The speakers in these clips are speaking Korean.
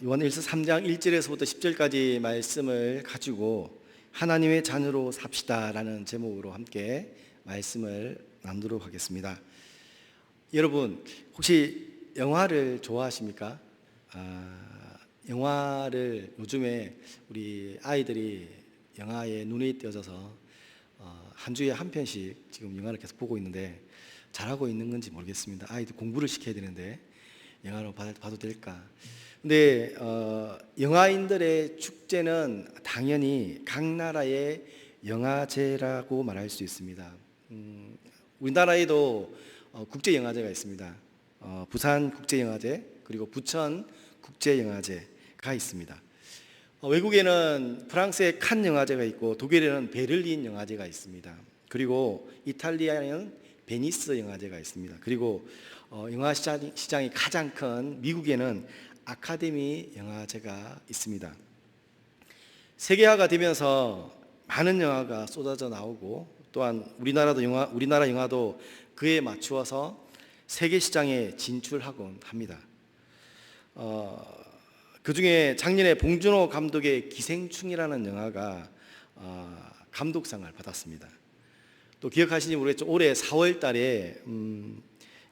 요한일서 3장 1절에서부터 10절까지 말씀을 가지고 하나님의 자녀로 삽시다라는 제목으로 함께 말씀을 나누도록 하겠습니다. 여러분 혹시 영화를 좋아하십니까? 영화를 요즘에 우리 아이들이 영화에 눈이 띄어져서 한 주에 한 편씩 지금 영화를 계속 보고 있는데 잘하고 있는 건지 모르겠습니다. 아이들 공부를 시켜야 되는데 영화로 봐도 될까? 근데 영화인들의 축제는 당연히 각 나라의 영화제라고 말할 수 있습니다. 우리나라에도 국제영화제가 있습니다. 부산 국제영화제 그리고 부천 국제영화제가 있습니다. 외국에는 프랑스의 칸 영화제가 있고 독일에는 베를린 영화제가 있습니다. 그리고 이탈리아에는 베니스 영화제가 있습니다. 그리고 영화 시장이 가장 큰 미국에는 아카데미 영화제가 있습니다. 세계화가 되면서 많은 영화가 쏟아져 나오고 또한 우리나라 영화도 그에 맞추어서 세계 시장에 진출하곤 합니다. 그 중에 작년에 봉준호 감독의 기생충이라는 영화가 감독상을 받았습니다. 또 기억하시는지 모르겠죠. 올해 4월 달에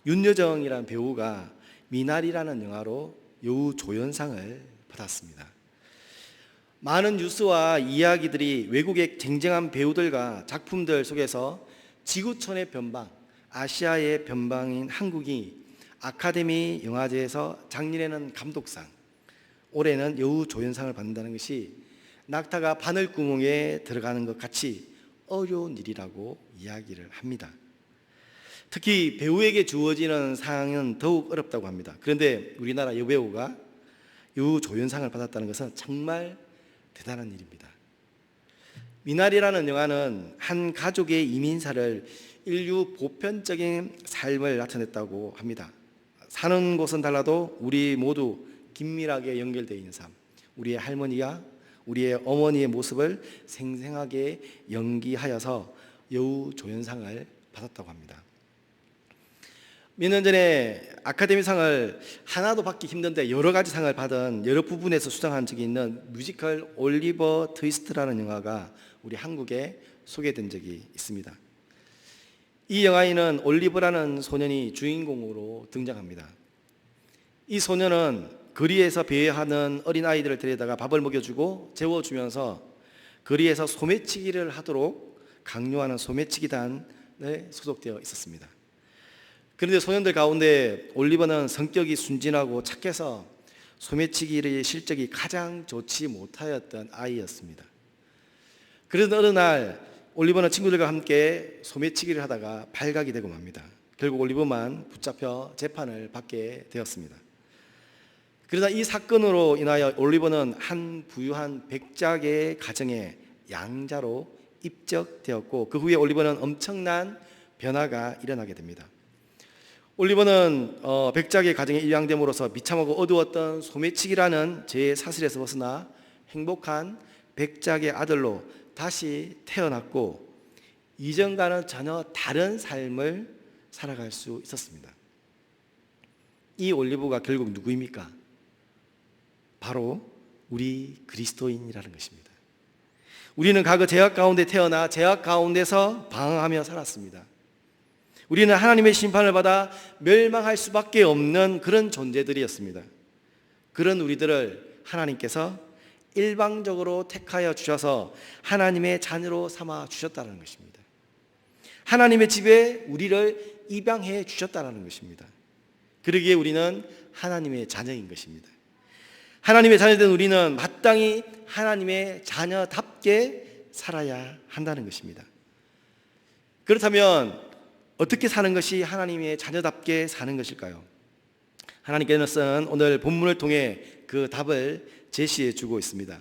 윤여정이라는 배우가 미나리라는 영화로 여우 조연상을 받았습니다. 많은 뉴스와 이야기들이 외국의 쟁쟁한 배우들과 작품들 속에서 지구촌의 변방, 아시아의 변방인 한국이 아카데미 영화제에서 작년에는 감독상, 올해는 여우 조연상을 받는다는 것이 낙타가 바늘구멍에 들어가는 것 같이 어려운 일이라고 이야기를 합니다. 특히 배우에게 주어지는 상은 더욱 어렵다고 합니다. 그런데 우리나라 여배우가 여우 조연상을 받았다는 것은 정말 대단한 일입니다. 미나리라는 영화는 한 가족의 이민사를 인류 보편적인 삶을 나타냈다고 합니다. 사는 곳은 달라도 우리 모두 긴밀하게 연결되어 있는 삶, 우리의 할머니와 우리의 어머니의 모습을 생생하게 연기하여서 여우 조연상을 받았다고 합니다. 몇 년 전에 아카데미상을 하나도 받기 힘든데 여러 가지 상을 받은 여러 부분에서 수상한 적이 있는 뮤지컬 올리버 트위스트라는 영화가 우리 한국에 소개된 적이 있습니다. 이 영화에는 올리버라는 소년이 주인공으로 등장합니다. 이 소년은 거리에서 배회하는 어린아이들을 데려다가 밥을 먹여주고 재워주면서 거리에서 소매치기를 하도록 강요하는 소매치기단에 소속되어 있었습니다. 그런데 소년들 가운데 올리버는 성격이 순진하고 착해서 소매치기의 실적이 가장 좋지 못하였던 아이였습니다. 그러던 어느 날 올리버는 친구들과 함께 소매치기를 하다가 발각이 되고 맙니다. 결국 올리버만 붙잡혀 재판을 받게 되었습니다. 그러다 이 사건으로 인하여 올리버는 한 부유한 백작의 가정의 양자로 입적되었고 그 후에 올리버는 엄청난 변화가 일어나게 됩니다. 올리버는 백작의 가정에 입양됨으로써 비참하고 어두웠던 소매치기라는 죄의 사슬에서 벗어나 행복한 백작의 아들로 다시 태어났고 이전과는 전혀 다른 삶을 살아갈 수 있었습니다. 이 올리버가 결국 누구입니까? 바로 우리 그리스도인이라는 것입니다. 우리는 과거 죄악 가운데 태어나 죄악 가운데서 방황하며 살았습니다. 우리는 하나님의 심판을 받아 멸망할 수밖에 없는 그런 존재들이었습니다. 그런 우리들을 하나님께서 일방적으로 택하여 주셔서 하나님의 자녀로 삼아 주셨다는 것입니다. 하나님의 집에 우리를 입양해 주셨다는 것입니다. 그러기에 우리는 하나님의 자녀인 것입니다. 하나님의 자녀된 우리는 마땅히 하나님의 자녀답게 살아야 한다는 것입니다. 그렇다면 어떻게 사는 것이 하나님의 자녀답게 사는 것일까요? 하나님께서는 오늘 본문을 통해 그 답을 제시해 주고 있습니다.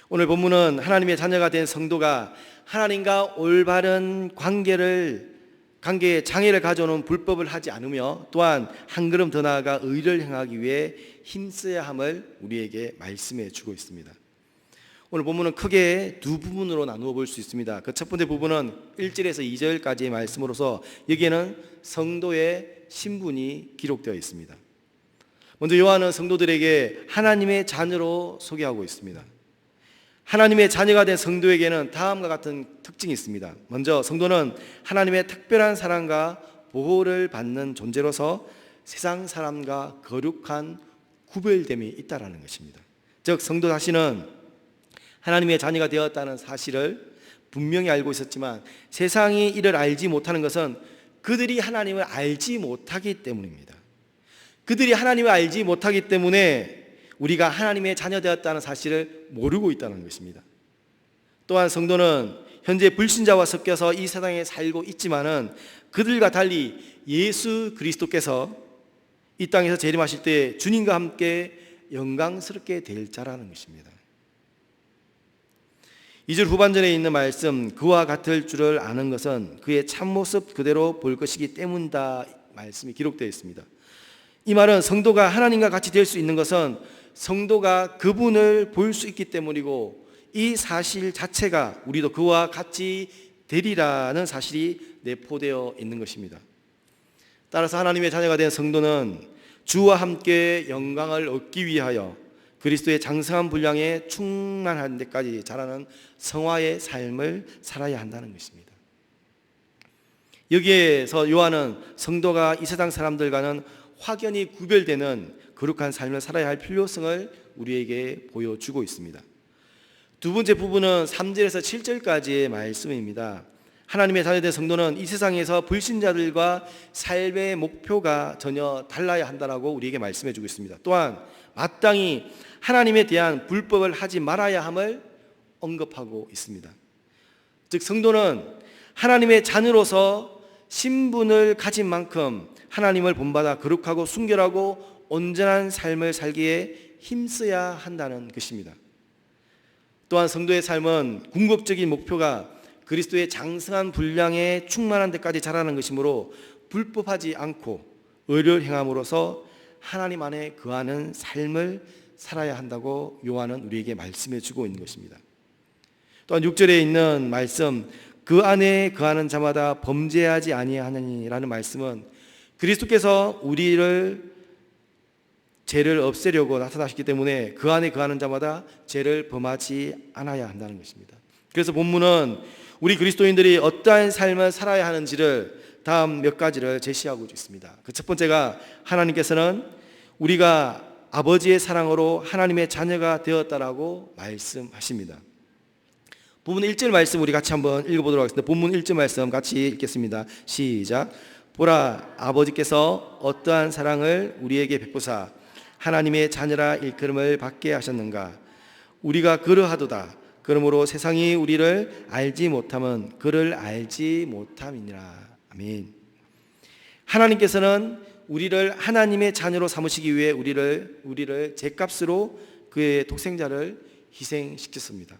오늘 본문은 하나님의 자녀가 된 성도가 하나님과 올바른 관계에 장애를 가져오는 불법을 하지 않으며 또한 한 걸음 더 나아가 의를 행하기 위해 힘써야 함을 우리에게 말씀해 주고 있습니다. 오늘 본문은 크게 두 부분으로 나누어 볼 수 있습니다. 그 첫 번째 부분은 1절에서 2절까지의 말씀으로서 여기에는 성도의 신분이 기록되어 있습니다. 먼저 요한은 성도들에게 하나님의 자녀로 소개하고 있습니다. 하나님의 자녀가 된 성도에게는 다음과 같은 특징이 있습니다. 먼저 성도는 하나님의 특별한 사랑과 보호를 받는 존재로서 세상 사람과 거룩한 구별됨이 있다는 것입니다. 즉 성도 자신은 하나님의 자녀가 되었다는 사실을 분명히 알고 있었지만 세상이 이를 알지 못하는 것은 그들이 하나님을 알지 못하기 때문입니다. 그들이 하나님을 알지 못하기 때문에 우리가 하나님의 자녀 되었다는 사실을 모르고 있다는 것입니다. 또한 성도는 현재 불신자와 섞여서 이 세상에 살고 있지만은 그들과 달리 예수 그리스도께서 이 땅에서 재림하실 때 주님과 함께 영광스럽게 될 자라는 것입니다. 2절 후반전에 있는 말씀, 그와 같을 줄을 아는 것은 그의 참모습 그대로 볼 것이기 때문이다 말씀이 기록되어 있습니다. 이 말은 성도가 하나님과 같이 될 수 있는 것은 성도가 그분을 볼 수 있기 때문이고, 이 사실 자체가 우리도 그와 같이 되리라는 사실이 내포되어 있는 것입니다. 따라서 하나님의 자녀가 된 성도는 주와 함께 영광을 얻기 위하여 그리스도의 장성한 분량에 충만한 데까지 자라는 성화의 삶을 살아야 한다는 것입니다. 여기에서 요한은 성도가 이 세상 사람들과는 확연히 구별되는 거룩한 삶을 살아야 할 필요성을 우리에게 보여주고 있습니다. 두 번째 부분은 3절에서 7절까지의 말씀입니다. 하나님의 자녀된 성도는 이 세상에서 불신자들과 삶의 목표가 전혀 달라야 한다고 우리에게 말씀해 주고 있습니다. 또한 마땅히 하나님에 대한 불법을 하지 말아야 함을 언급하고 있습니다. 즉 성도는 하나님의 자녀로서 신분을 가진 만큼 하나님을 본받아 거룩하고 순결하고 온전한 삶을 살기에 힘써야 한다는 것입니다. 또한 성도의 삶은 궁극적인 목표가 그리스도의 장성한 분량에 충만한 데까지 자라는 것이므로 불법하지 않고 의를 행함으로써 하나님 안에 거하는 삶을 살아야 한다고 요한은 우리에게 말씀해 주고 있는 것입니다. 또한 6절에 있는 말씀, 그 안에 거하는 자마다 범죄하지 아니하느니라는 말씀은 그리스도께서 우리를 죄를 없애려고 나타나셨기 때문에 그 안에 거하는 자마다 죄를 범하지 않아야 한다는 것입니다. 그래서 본문은 우리 그리스도인들이 어떠한 삶을 살아야 하는지를 다음 몇 가지를 제시하고 있습니다. 그 첫 번째가 하나님께서는 우리가 아버지의 사랑으로 하나님의 자녀가 되었다라고 말씀하십니다. 본문 1절 말씀 우리 같이 한번 읽어보도록 하겠습니다. 본문 1절 말씀 같이 읽겠습니다. 시작. 보라, 아버지께서 어떠한 사랑을 우리에게 베푸사 하나님의 자녀라 일컬음을 받게 하셨는가. 우리가 그러하도다. 그러므로 세상이 우리를 알지 못함은 그를 알지 못함이니라. 아멘. 하나님께서는 우리를 하나님의 자녀로 삼으시기 위해 우리를 죗값으로 그의 독생자를 희생시켰습니다.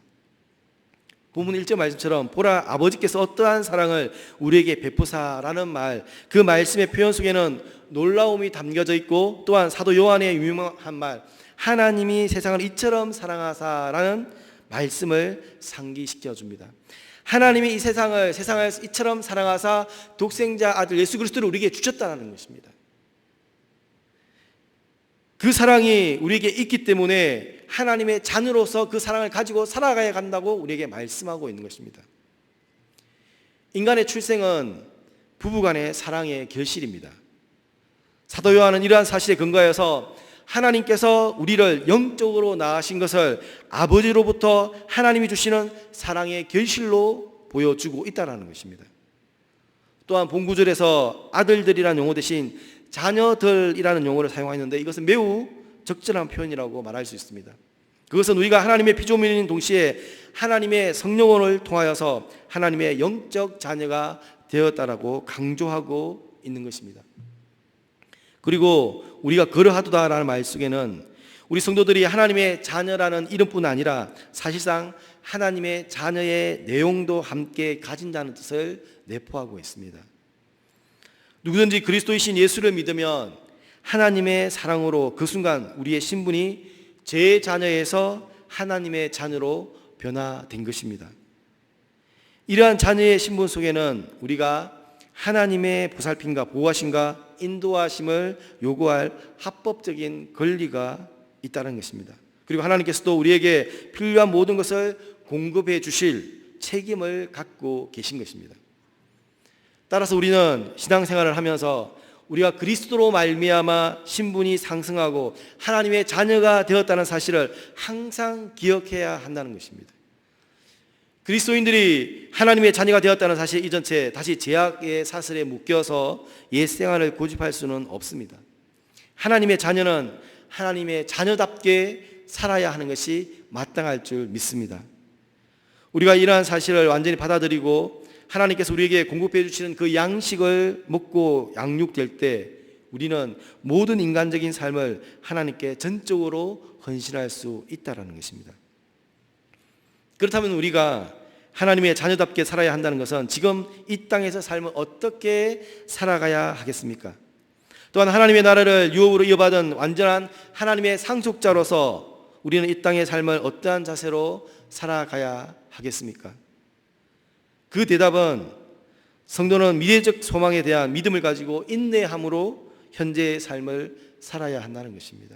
본문 1절 말씀처럼 보라, 아버지께서 어떠한 사랑을 우리에게 베푸사라는 말, 그 말씀의 표현 속에는 놀라움이 담겨져 있고, 또한 사도 요한의 유명한 말, 하나님이 세상을 이처럼 사랑하사라는 말씀을 상기시켜 줍니다. 하나님이 이 세상을 이처럼 사랑하사 독생자 아들 예수 그리스도를 우리에게 주셨다는 것입니다. 그 사랑이 우리에게 있기 때문에 하나님의 자녀로서 그 사랑을 가지고 살아가야 한다고 우리에게 말씀하고 있는 것입니다. 인간의 출생은 부부간의 사랑의 결실입니다. 사도 요한은 이러한 사실에 근거해서 하나님께서 우리를 영적으로 낳으신 것을 아버지로부터 하나님이 주시는 사랑의 결실로 보여주고 있다는 것입니다. 또한 본구절에서 아들들이라는 용어 대신 자녀들이라는 용어를 사용하였는데 이것은 매우 적절한 표현이라고 말할 수 있습니다. 그것은 우리가 하나님의 피조물인 동시에 하나님의 성령을 통하여서 하나님의 영적 자녀가 되었다라고 강조하고 있는 것입니다. 그리고 우리가 그러하도다라는 말 속에는 우리 성도들이 하나님의 자녀라는 이름뿐 아니라 사실상 하나님의 자녀의 내용도 함께 가진다는 뜻을 내포하고 있습니다. 누구든지 그리스도이신 예수를 믿으면 하나님의 사랑으로 그 순간 우리의 신분이 제 자녀에서 하나님의 자녀로 변화된 것입니다. 이러한 자녀의 신분 속에는 우리가 하나님의 보살핌과 보호하심과 인도하심을 요구할 합법적인 권리가 있다는 것입니다. 그리고 하나님께서도 우리에게 필요한 모든 것을 공급해 주실 책임을 갖고 계신 것입니다. 따라서 우리는 신앙생활을 하면서 우리가 그리스도로 말미암아 신분이 상승하고 하나님의 자녀가 되었다는 사실을 항상 기억해야 한다는 것입니다. 그리스도인들이 하나님의 자녀가 되었다는 사실 이전체 다시 죄악의 사슬에 묶여서 옛 생활을 고집할 수는 없습니다. 하나님의 자녀는 하나님의 자녀답게 살아야 하는 것이 마땅할 줄 믿습니다. 우리가 이러한 사실을 완전히 받아들이고 하나님께서 우리에게 공급해 주시는 그 양식을 먹고 양육될 때 우리는 모든 인간적인 삶을 하나님께 전적으로 헌신할 수 있다는 것입니다. 그렇다면 우리가 하나님의 자녀답게 살아야 한다는 것은 지금 이 땅에서 삶을 어떻게 살아가야 하겠습니까? 또한 하나님의 나라를 유업으로 이어받은 완전한 하나님의 상속자로서 우리는 이 땅의 삶을 어떠한 자세로 살아가야 하겠습니까? 그 대답은 성도는 미래적 소망에 대한 믿음을 가지고 인내함으로 현재의 삶을 살아야 한다는 것입니다.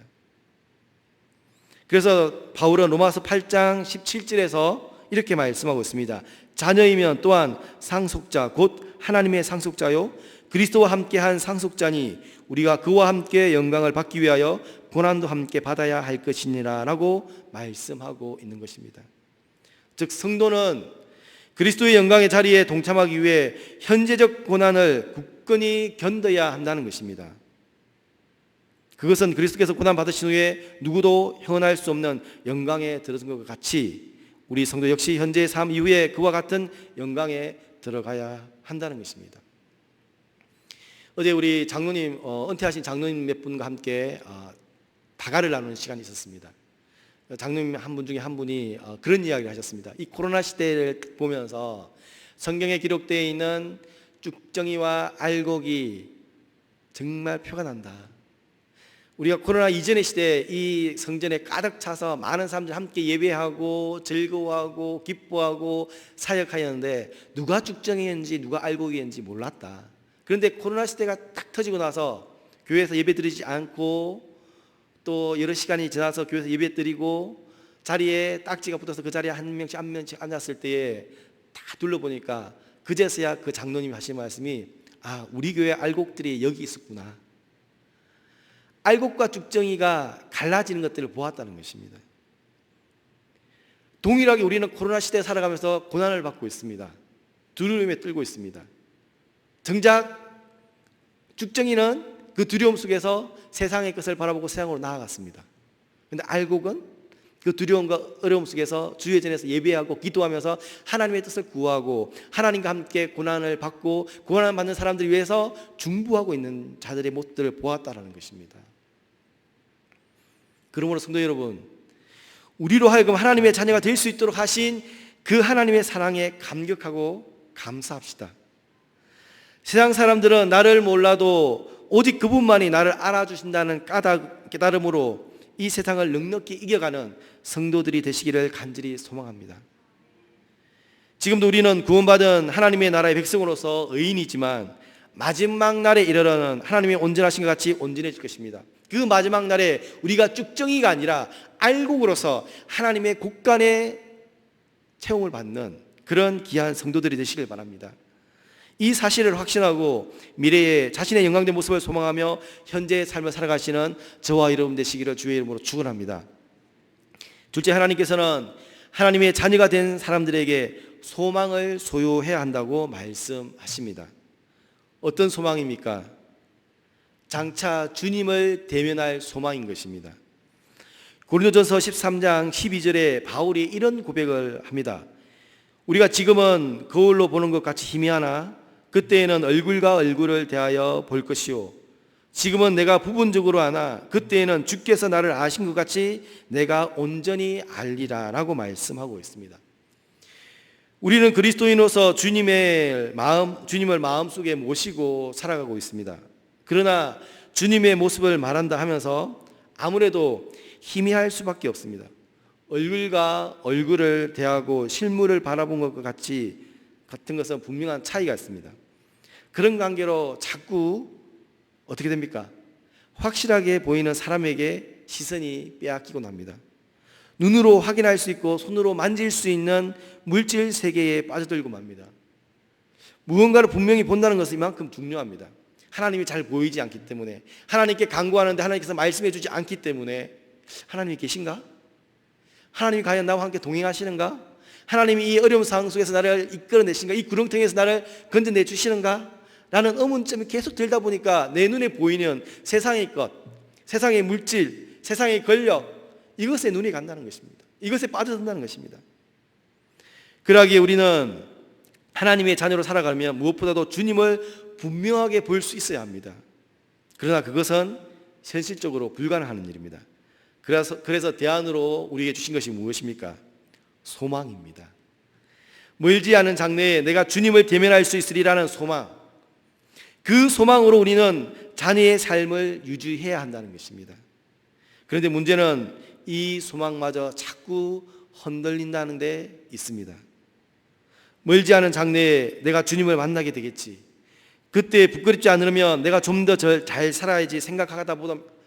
그래서 바울은 로마서 8장 17절에서 이렇게 말씀하고 있습니다. 자녀이면 또한 상속자 곧 하나님의 상속자요 그리스도와 함께한 상속자니 우리가 그와 함께 영광을 받기 위하여 고난도 함께 받아야 할 것이니라 라고 말씀하고 있는 것입니다. 즉 성도는 그리스도의 영광의 자리에 동참하기 위해 현재적 고난을 굳건히 견뎌야 한다는 것입니다. 그것은 그리스도께서 고난 받으신 후에 누구도 형언할 수 없는 영광에 들어선 것과 같이 우리 성도 역시 현재의 삶 이후에 그와 같은 영광에 들어가야 한다는 것입니다. 어제 우리 장로님 은퇴하신 장로님 몇 분과 함께 다가를 나누는 시간이 있었습니다. 장로님 한 분 중에 한 분이 그런 이야기를 하셨습니다. 이 코로나 시대를 보면서 성경에 기록되어 있는 쭉정이와 알곡이 정말 표가 난다. 우리가 코로나 이전의 시대에 이 성전에 가득 차서 많은 사람들이 함께 예배하고 즐거워하고 기뻐하고 사역하였는데 누가 쭉정이었는지 누가 알곡이었는지 몰랐다. 그런데 코로나 시대가 딱 터지고 나서 교회에서 예배 드리지 않고 또 여러 시간이 지나서 교회에서 예배 드리고 자리에 딱지가 붙어서 그 자리에 한 명씩 앉았을 때에 다 둘러보니까 그제서야 그 장로님이 하신 말씀이 우리 교회 알곡들이 여기 있었구나. 알곡과 쭉정이가 갈라지는 것들을 보았다는 것입니다. 동일하게 우리는 코로나 시대에 살아가면서 고난을 받고 있습니다. 두려움에 떨고 있습니다. 정작 쭉정이는 그 두려움 속에서 세상의 것을 바라보고 세상으로 나아갔습니다. 그런데 알곡은 그 두려움과 어려움 속에서 주의 전에서 예배하고 기도하면서 하나님의 뜻을 구하고 하나님과 함께 고난을 받고 고난을 받는 사람들을 위해서 중보하고 있는 자들의 모습들을 보았다는 것입니다. 그러므로 성도 여러분, 우리로 하여금 하나님의 자녀가 될 수 있도록 하신 그 하나님의 사랑에 감격하고 감사합시다. 세상 사람들은 나를 몰라도 오직 그분만이 나를 알아주신다는 깨달음으로 이 세상을 넉넉히 이겨가는 성도들이 되시기를 간절히 소망합니다. 지금도 우리는 구원받은 하나님의 나라의 백성으로서 의인이지만 마지막 날에 이르러는 하나님이 온전하신 것 같이 온전해질 것입니다. 그 마지막 날에 우리가 쭉정이가 아니라 알곡으로서 하나님의 곳간에 채용을 받는 그런 귀한 성도들이 되시길 바랍니다. 이 사실을 확신하고 미래에 자신의 영광된 모습을 소망하며 현재의 삶을 살아가시는 저와 여러분 되시기를 주의 이름으로 축원합니다. 둘째, 하나님께서는 하나님의 자녀가 된 사람들에게 소망을 소유해야 한다고 말씀하십니다. 어떤 소망입니까? 장차 주님을 대면할 소망인 것입니다. 고린도전서 13장 12절에 바울이 이런 고백을 합니다. 우리가 지금은 거울로 보는 것 같이 희미하나 그때에는 얼굴과 얼굴을 대하여 볼 것이요 지금은 내가 부분적으로 아나 그때에는 주께서 나를 아신 것 같이 내가 온전히 알리라 라고 말씀하고 있습니다. 우리는 그리스도인으로서 주님을 마음속에 모시고 살아가고 있습니다. 그러나 주님의 모습을 말한다 하면서 아무래도 희미할 수밖에 없습니다. 얼굴과 얼굴을 대하고 실물을 바라본 것과 같은 것은 분명한 차이가 있습니다. 그런 관계로 자꾸 어떻게 됩니까? 확실하게 보이는 사람에게 시선이 빼앗기고 납니다. 눈으로 확인할 수 있고 손으로 만질 수 있는 물질 세계에 빠져들고 맙니다. 무언가를 분명히 본다는 것은 이만큼 중요합니다. 하나님이 잘 보이지 않기 때문에, 하나님께 간구하는데 하나님께서 말씀해 주지 않기 때문에, 하나님이 계신가? 하나님이 과연 나와 함께 동행하시는가? 하나님이 이 어려운 상황 속에서 나를 이끌어내신가? 이 구렁텅이에서 나를 건져내 주시는가? 라는 의문점이 계속 들다 보니까 내 눈에 보이는 세상의 것, 세상의 물질, 세상의 권력, 이것에 눈이 간다는 것입니다. 이것에 빠져든다는 것입니다. 그러기에 우리는 하나님의 자녀로 살아가려면 무엇보다도 주님을 분명하게 볼 수 있어야 합니다. 그러나 그것은 현실적으로 불가능한 일입니다. 그래서 대안으로 우리에게 주신 것이 무엇입니까? 소망입니다. 멀지 않은 장래에 내가 주님을 대면할 수 있으리라는 소망, 그 소망으로 우리는 자녀의 삶을 유지해야 한다는 것입니다. 그런데 문제는 이 소망마저 자꾸 흔들린다는 데 있습니다. 멀지 않은 장래에 내가 주님을 만나게 되겠지, 그때 부끄럽지 않으면 내가 좀 더 잘 살아야지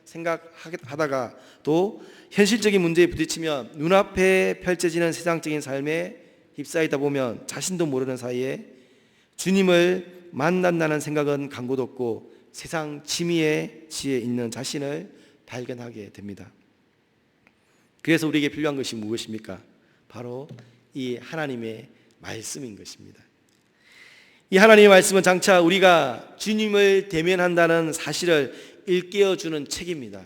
생각하다가 또 현실적인 문제에 부딪히면 눈앞에 펼쳐지는 세상적인 삶에 휩싸이다 보면 자신도 모르는 사이에 주님을 만난다는 생각은 강고도 없고 세상 취미에 지에 있는 자신을 발견하게 됩니다. 그래서 우리에게 필요한 것이 무엇입니까? 바로 이 하나님의 말씀인 것입니다. 이 하나님의 말씀은 장차 우리가 주님을 대면한다는 사실을 일깨워주는 책입니다.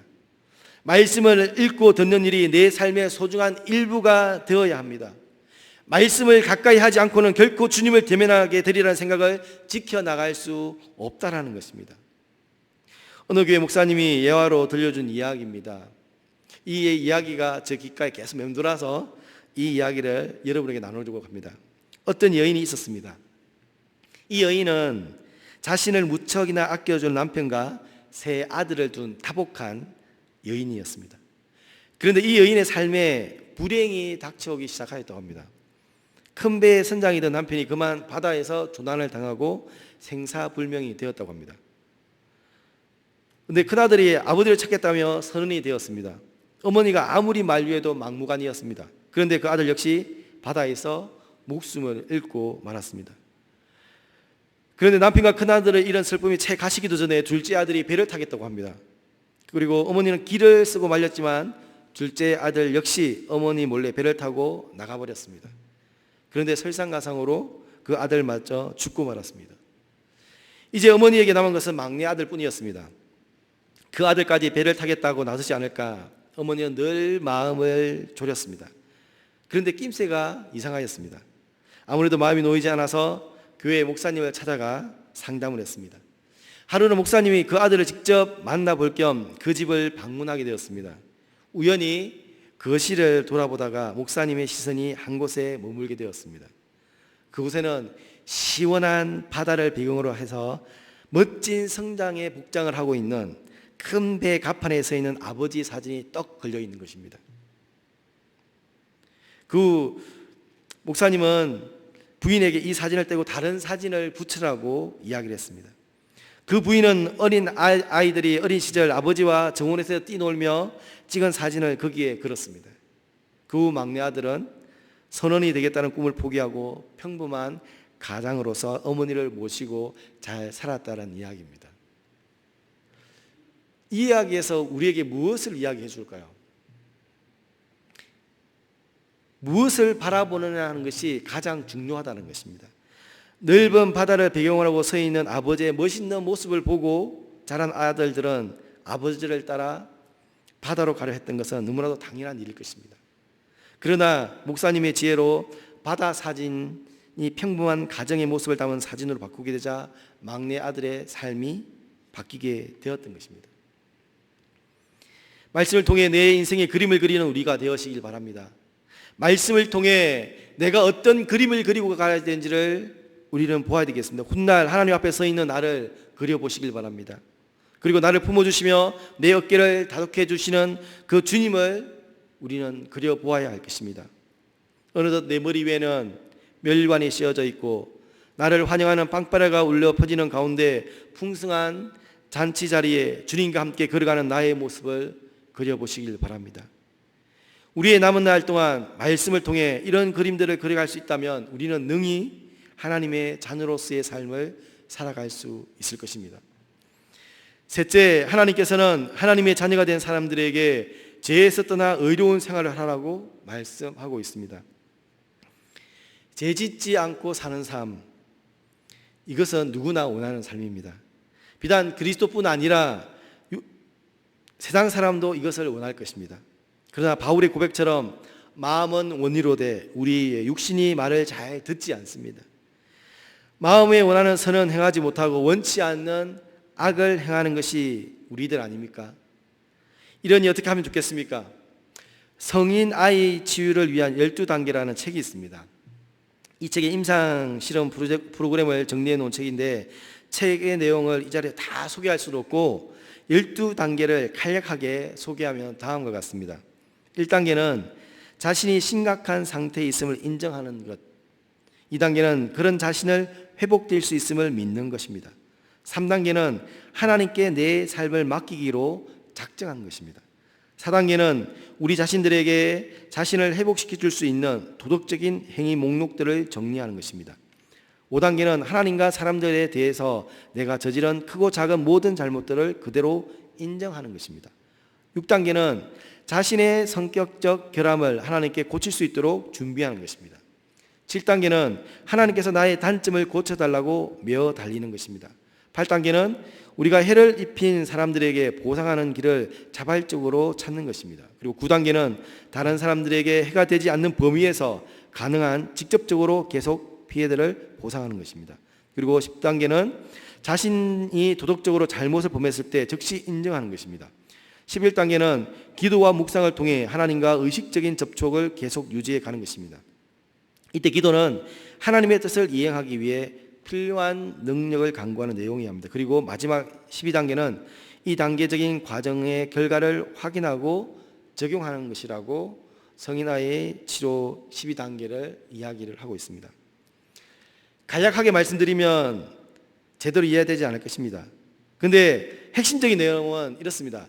말씀을 읽고 듣는 일이 내 삶의 소중한 일부가 되어야 합니다. 말씀을 가까이 하지 않고는 결코 주님을 대면하게 되리라는 생각을 지켜나갈 수 없다라는 것입니다. 어느 교회 목사님이 예화로 들려준 이야기입니다. 이 이야기가 제 귓가에 계속 맴돌아서 이 이야기를 여러분에게 나눠주고 갑니다. 어떤 여인이 있었습니다. 이 여인은 자신을 무척이나 아껴준 남편과 세 아들을 둔 다복한 여인이었습니다. 그런데 이 여인의 삶에 불행이 닥쳐오기 시작하였다고 합니다. 큰 배에 선장이던 남편이 그만 바다에서 조난을 당하고 생사불명이 되었다고 합니다. 그런데 큰아들이 아버지를 찾겠다며 선언이 되었습니다. 어머니가 아무리 만류해도 막무가내였습니다. 그런데 그 아들 역시 바다에서 목숨을 잃고 말았습니다. 그런데 남편과 큰아들의 이런 슬픔이 채 가시기도 전에 둘째 아들이 배를 타겠다고 합니다. 그리고 어머니는 길을 쓰고 말렸지만 둘째 아들 역시 어머니 몰래 배를 타고 나가버렸습니다. 그런데 설상가상으로 그 아들마저 죽고 말았습니다. 이제 어머니에게 남은 것은 막내 아들뿐이었습니다. 그 아들까지 배를 타겠다고 나서지 않을까 어머니는 늘 마음을 졸였습니다. 그런데 낌새가 이상하였습니다. 아무래도 마음이 놓이지 않아서 교회 목사님을 찾아가 상담을 했습니다. 하루는 목사님이 그 아들을 직접 만나볼 겸 그 집을 방문하게 되었습니다. 우연히 거실을 돌아보다가 목사님의 시선이 한 곳에 머물게 되었습니다. 그곳에는 시원한 바다를 배경으로 해서 멋진 성장의 복장을 하고 있는 큰 배 갑판에 서 있는 아버지 사진이 떡 걸려 있는 것입니다. 그 목사님은 부인에게 이 사진을 떼고 다른 사진을 붙이라고 이야기를 했습니다. 그 부인은 어린 아이들이 어린 시절 아버지와 정원에서 뛰놀며 찍은 사진을 거기에 걸었습니다. 그 후 막내 아들은 선원이 되겠다는 꿈을 포기하고 평범한 가장으로서 어머니를 모시고 잘 살았다는 이야기입니다. 이 이야기에서 우리에게 무엇을 이야기해 줄까요? 무엇을 바라보느냐 하는 것이 가장 중요하다는 것입니다. 넓은 바다를 배경으로 하고 서 있는 아버지의 멋있는 모습을 보고 자란 아들들은 아버지를 따라 바다로 가려 했던 것은 너무나도 당연한 일일 것입니다. 그러나 목사님의 지혜로 바다 사진이 평범한 가정의 모습을 담은 사진으로 바꾸게 되자 막내 아들의 삶이 바뀌게 되었던 것입니다. 말씀을 통해 내 인생의 그림을 그리는 우리가 되어시길 바랍니다. 말씀을 통해 내가 어떤 그림을 그리고 가야 되는지를 우리는 보아야 되겠습니다. 훗날 하나님 앞에 서 있는 나를 그려보시길 바랍니다. 그리고 나를 품어주시며 내 어깨를 다독해 주시는 그 주님을 우리는 그려보아야 할 것입니다. 어느덧 내 머리 위에는 멸관이 씌어져 있고 나를 환영하는 빵빠레가 울려 퍼지는 가운데 풍성한 잔치 자리에 주님과 함께 걸어가는 나의 모습을 그려보시길 바랍니다. 우리의 남은 날 동안 말씀을 통해 이런 그림들을 그려갈 수 있다면 우리는 능히 하나님의 자녀로서의 삶을 살아갈 수 있을 것입니다. 셋째, 하나님께서는 하나님의 자녀가 된 사람들에게 죄에서 떠나 의로운 생활을 하라고 말씀하고 있습니다. 죄짓지 않고 사는 삶, 이것은 누구나 원하는 삶입니다. 비단 그리스도뿐 아니라 세상 사람도 이것을 원할 것입니다. 그러나 바울의 고백처럼 마음은 원이로되 우리의 육신이 말을 잘 듣지 않습니다. 마음에 원하는 선은 행하지 못하고 원치 않는 악을 행하는 것이 우리들 아닙니까? 이러니 어떻게 하면 좋겠습니까? 성인 아이 치유를 위한 12단계라는 책이 있습니다. 이 책의 임상 실험 프로그램을 정리해 놓은 책인데 책의 내용을 이 자리에 다 소개할 수는 없고 12단계를 간략하게 소개하면 다음과 같습니다. 1단계는 자신이 심각한 상태에 있음을 인정하는 것. 2단계는 그런 자신을 회복될 수 있음을 믿는 것입니다. 3단계는 하나님께 내 삶을 맡기기로 작정한 것입니다. 4단계는 우리 자신들에게 자신을 회복시켜 줄 수 있는 도덕적인 행위 목록들을 정리하는 것입니다. 5단계는 하나님과 사람들에 대해서 내가 저지른 크고 작은 모든 잘못들을 그대로 인정하는 것입니다. 6단계는 자신의 성격적 결함을 하나님께 고칠 수 있도록 준비하는 것입니다. 7단계는 하나님께서 나의 단점을 고쳐달라고 메어 달리는 것입니다. 8단계는 우리가 해를 입힌 사람들에게 보상하는 길을 자발적으로 찾는 것입니다. 그리고 9단계는 다른 사람들에게 해가 되지 않는 범위에서 가능한 직접적으로 계속 피해들을 보상하는 것입니다. 그리고 10단계는 자신이 도덕적으로 잘못을 범했을 때 즉시 인정하는 것입니다. 11단계는 기도와 묵상을 통해 하나님과 의식적인 접촉을 계속 유지해 가는 것입니다. 이때 기도는 하나님의 뜻을 이행하기 위해 필요한 능력을 강구하는 내용이어야 합니다. 그리고 마지막 12단계는 이 단계적인 과정의 결과를 확인하고 적용하는 것이라고 성인아이 치료 12단계를 이야기를 하고 있습니다. 간략하게 말씀드리면 제대로 이해되지 않을 것입니다. 그런데 핵심적인 내용은 이렇습니다.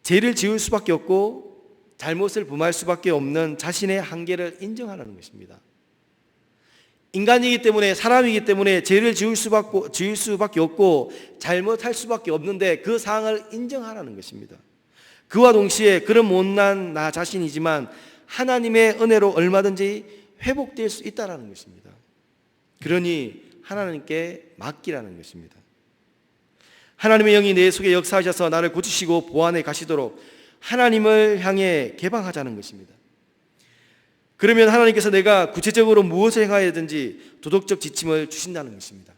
죄를 지을 수밖에 없고 잘못을 범할 수밖에 없는 자신의 한계를 인정하라는 것입니다. 인간이기 때문에, 사람이기 때문에 죄를 지을 수밖에 없고 잘못할 수밖에 없는데 그 상황을 인정하라는 것입니다. 그와 동시에 그런 못난 나 자신이지만 하나님의 은혜로 얼마든지 회복될 수 있다는 것입니다. 그러니 하나님께 맡기라는 것입니다. 하나님의 영이 내 속에 역사하셔서 나를 고치시고 보완해 가시도록 하나님을 향해 개방하자는 것입니다. 그러면 하나님께서 내가 구체적으로 무엇을 행해야 되든지 도덕적 지침을 주신다는 것입니다.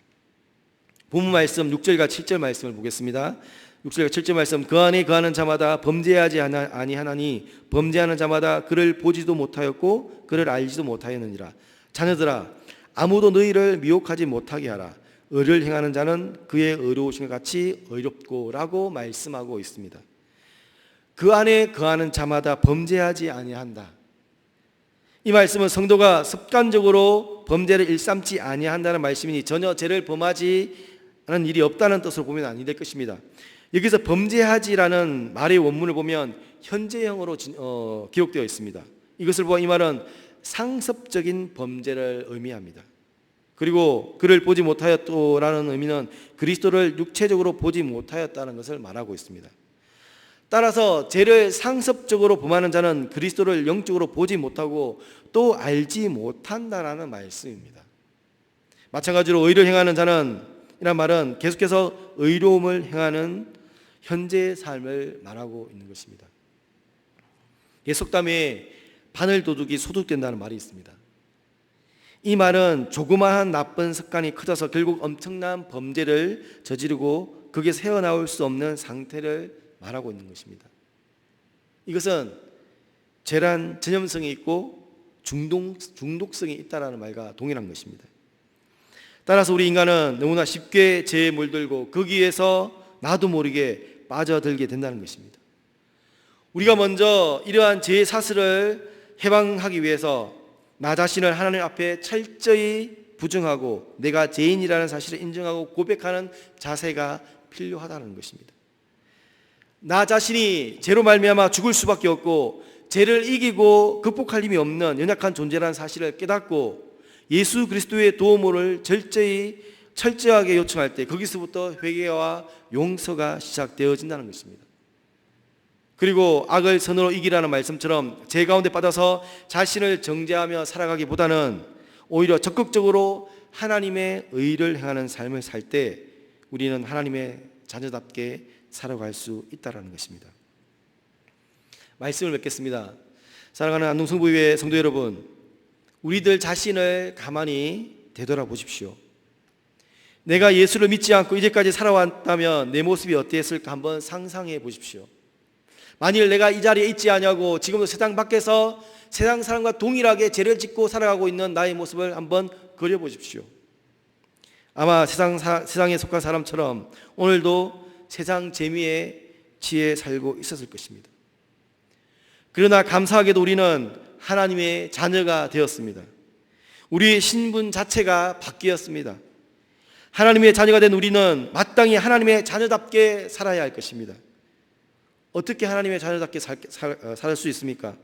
본문 말씀 6절과 7절 말씀을 보겠습니다. 6절과 7절 말씀, 그 안에 거하는 자마다 범죄하지 아니하나니 범죄하는 자마다 그를 보지도 못하였고 그를 알지도 못하였느니라. 자녀들아, 아무도 너희를 미혹하지 못하게 하라. 의를 행하는 자는 그의 의로우심과 같이 의롭고 라고 말씀하고 있습니다. 그 안에 거하는 자마다 범죄하지 아니한다. 이 말씀은 성도가 습관적으로 범죄를 일삼지 아니한다는 말씀이니 전혀 죄를 범하지 않은 일이 없다는 뜻으로 보면 아니 될 것입니다. 여기서 범죄하지라는 말의 원문을 보면 현재형으로 기록되어 있습니다. 이것을 보아 이 말은 상습적인 범죄를 의미합니다. 그리고 그를 보지 못하였다라는 의미는 그리스도를 육체적으로 보지 못하였다는 것을 말하고 있습니다. 따라서 죄를 상습적으로 범하는 자는 그리스도를 영적으로 보지 못하고 또 알지 못한다라는 말씀입니다. 마찬가지로 의를 행하는 자는 이란 말은 계속해서 의로움을 행하는 현재의 삶을 말하고 있는 것입니다. 속담에 바늘 도둑이 소득된다는 말이 있습니다. 이 말은 조그마한 나쁜 습관이 커져서 결국 엄청난 범죄를 저지르고 거기에서 헤어나올 수 없는 상태를 말하고 있는 것입니다. 이것은 죄란 전염성이 있고 중독성이 있다는 말과 동일한 것입니다. 따라서 우리 인간은 너무나 쉽게 죄에 물들고 거기에서 나도 모르게 빠져들게 된다는 것입니다. 우리가 먼저 이러한 죄의 사슬을 해방하기 위해서 나 자신을 하나님 앞에 철저히 부정하고 내가 죄인이라는 사실을 인정하고 고백하는 자세가 필요하다는 것입니다. 나 자신이 죄로 말미암아 죽을 수밖에 없고 죄를 이기고 극복할 힘이 없는 연약한 존재라는 사실을 깨닫고 예수 그리스도의 도움을 철저하게 요청할 때 거기서부터 회개와 용서가 시작되어진다는 것입니다. 그리고 악을 선으로 이기라는 말씀처럼 죄 가운데 빠져서 자신을 정죄하며 살아가기보다는 오히려 적극적으로 하나님의 의를 행하는 삶을 살 때 우리는 하나님의 자녀답게 살아갈 수 있다는 것입니다. 말씀을 맺겠습니다. 사랑하는 안동성부교회 성도 여러분, 우리들 자신을 가만히 되돌아보십시오. 내가 예수를 믿지 않고 이제까지 살아왔다면 내 모습이 어땠을까 한번 상상해 보십시오. 만일 내가 이 자리에 있지 않냐고 지금도 세상 밖에서 세상 사람과 동일하게 죄를 짓고 살아가고 있는 나의 모습을 한번 그려보십시오. 아마 세상에 속한 사람처럼 오늘도 세상 재미에 취해 살고 있었을 것입니다. 그러나 감사하게도 우리는 하나님의 자녀가 되었습니다. 우리의 신분 자체가 바뀌었습니다. 하나님의 자녀가 된 우리는 마땅히 하나님의 자녀답게 살아야 할 것입니다. 어떻게 하나님의 자녀답게 살 수 있습니까?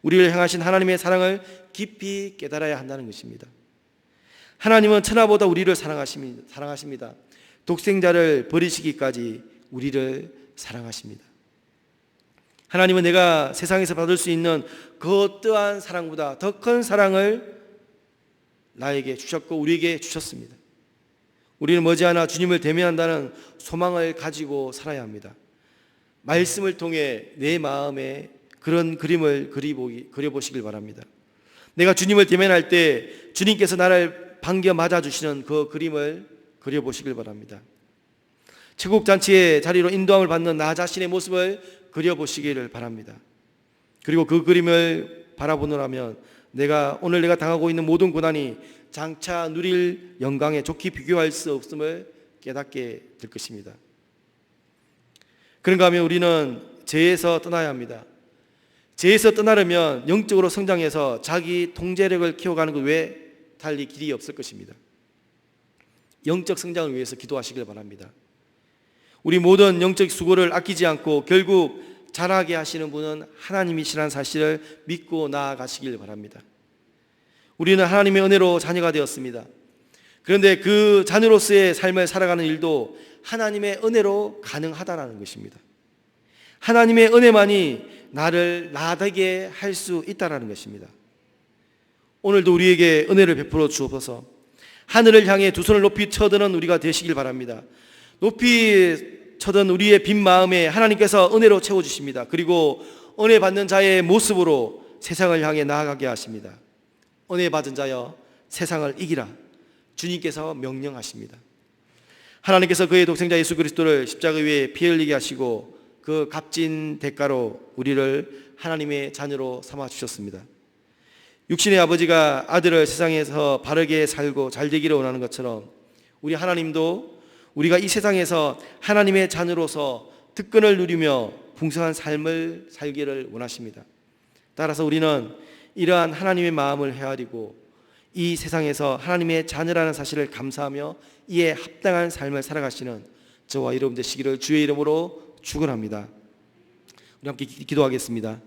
우리를 향하신 하나님의 사랑을 깊이 깨달아야 한다는 것입니다. 하나님은 천하보다 우리를 사랑하십니다. 독생자를 버리시기까지 우리를 사랑하십니다. 하나님은 내가 세상에서 받을 수 있는 그 어떠한 사랑보다 더 큰 사랑을 나에게 주셨고 우리에게 주셨습니다. 우리는 머지않아 주님을 대면한다는 소망을 가지고 살아야 합니다. 말씀을 통해 내 마음에 그런 그림을 그려보시길 바랍니다. 내가 주님을 대면할 때 주님께서 나를 반겨 맞아주시는 그 그림을 그려보시길 바랍니다. 체국잔치의 자리로 인도함을 받는 나 자신의 모습을 그려보시기를 바랍니다. 그리고 그 그림을 바라보느라면 오늘 내가 당하고 있는 모든 고난이 장차 누릴 영광에 좋게 비교할 수 없음을 깨닫게 될 것입니다. 그런가 하면 우리는 죄에서 떠나야 합니다. 죄에서 떠나려면 영적으로 성장해서 자기 통제력을 키워가는 것 외에 달리 길이 없을 것입니다. 영적 성장을 위해서 기도하시길 바랍니다. 우리 모든 영적 수고를 아끼지 않고 결국 자라게 하시는 분은 하나님이시라는 사실을 믿고 나아가시길 바랍니다. 우리는 하나님의 은혜로 자녀가 되었습니다. 그런데 그 자녀로서의 삶을 살아가는 일도 하나님의 은혜로 가능하다는 것입니다. 하나님의 은혜만이 나를 나되게 할 수 있다는 것입니다. 오늘도 우리에게 은혜를 베풀어 주옵소서. 하늘을 향해 두 손을 높이 쳐드는 우리가 되시길 바랍니다. 높이 쳐든 우리의 빈 마음에 하나님께서 은혜로 채워주십니다. 그리고 은혜 받는 자의 모습으로 세상을 향해 나아가게 하십니다. 은혜 받은 자여 세상을 이기라 주님께서 명령하십니다. 하나님께서 그의 독생자 예수 그리스도를 십자가 위에 피 흘리게 하시고 그 값진 대가로 우리를 하나님의 자녀로 삼아 주셨습니다. 육신의 아버지가 아들을 세상에서 바르게 살고 잘 되기를 원하는 것처럼 우리 하나님도 우리가 이 세상에서 하나님의 자녀로서 특권을 누리며 풍성한 삶을 살기를 원하십니다. 따라서 우리는 이러한 하나님의 마음을 헤아리고 이 세상에서 하나님의 자녀라는 사실을 감사하며 이에 합당한 삶을 살아가시는 저와 여러분 되시기를 주의 이름으로 축원합니다. 우리 함께 기도하겠습니다.